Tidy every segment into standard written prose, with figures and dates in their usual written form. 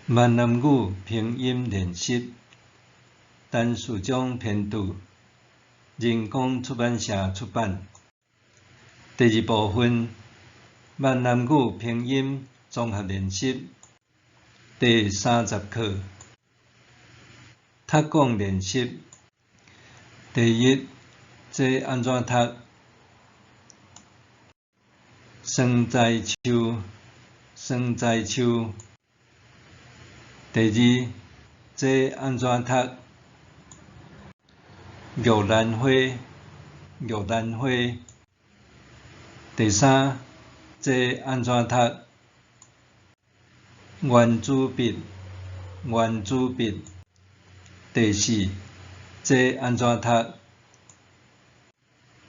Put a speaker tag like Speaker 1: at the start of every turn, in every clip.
Speaker 1: 闽南语拼音练习，陈树忠编著，人工出版社出版。第二部分，闽南语拼音综合练习，第30课，读讲练习。第一，这安怎读？酸菜树，酸菜树。第二，这安怎读？玉兰花，玉兰花。第三，这安怎读？圆珠笔，圆珠笔。第四，这安怎读？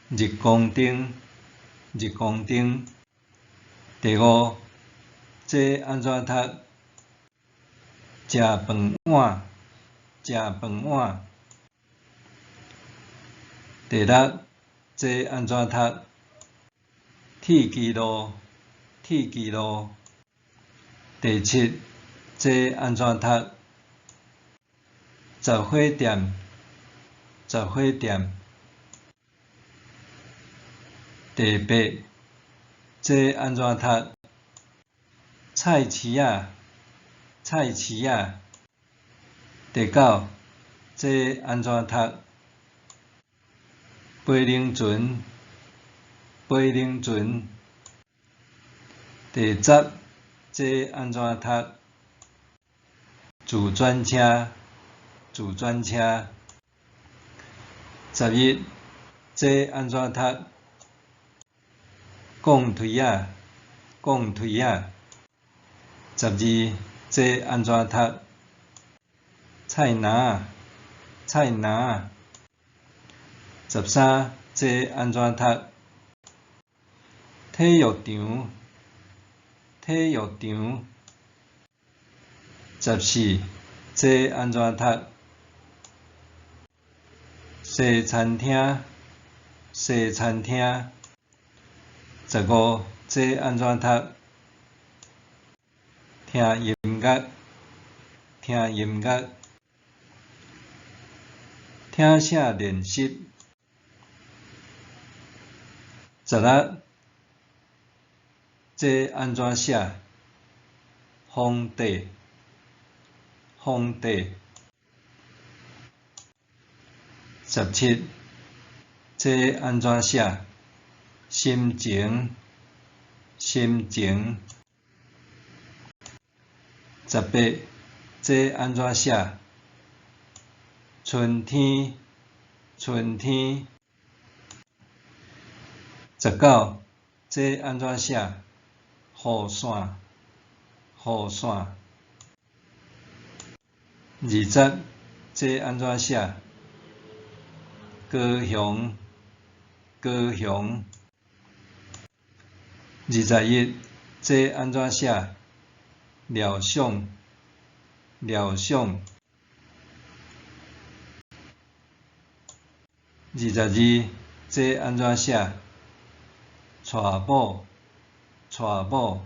Speaker 1: 日光灯，日光灯。第五，这安怎读？食饭碗，食饭碗。第六，这安怎读？铁枝路，铁枝路。第七，这安怎读？杂货店，杂货店。第八，这安怎读？菜市仔，菜市仔。第九，这安怎读？飞龙船，飞龙船。第十，这安怎读？自转车，自转车。11，这安怎读？钢推仔，钢推仔。12，这安怎读？菜篮，菜篮。13，这安怎读？体育场，体育场。14，这安怎读？西餐厅，西餐厅。15，这安怎读？听音乐，听音乐。听写练习。16，这安怎写？皇帝，皇帝。17，这安怎写？心情，心情。18，这安怎写？春天，春天。19，这安怎写？雨伞，雨伞。20，这安怎写？高雄，高雄。21，这安怎写？料想，料想。22，这安怎写？娶某，娶某。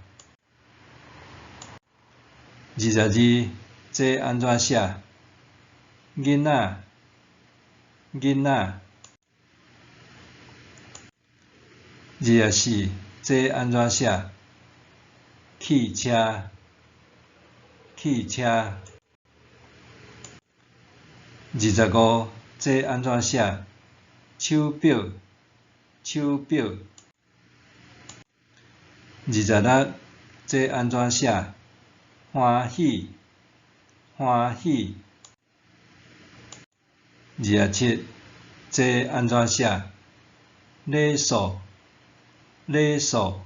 Speaker 1: 22，这安怎写？囡仔，囡仔。24，这安怎写？汽车，汽车。25，这安怎写？手表，手表。26，这安怎写？欢喜，欢喜。27，这安怎写？礼数，礼数。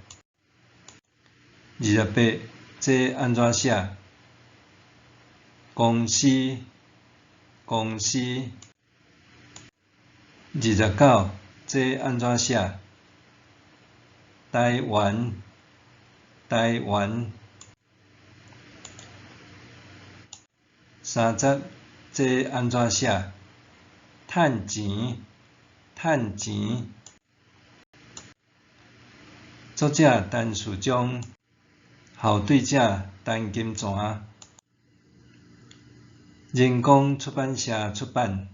Speaker 1: 28，这安怎写？公司，公司。29，这安怎写？台湾，台湾。30，这安怎写？趁钱，趁钱。作者陈树忠，校对者陈金泉。人工出版社出版。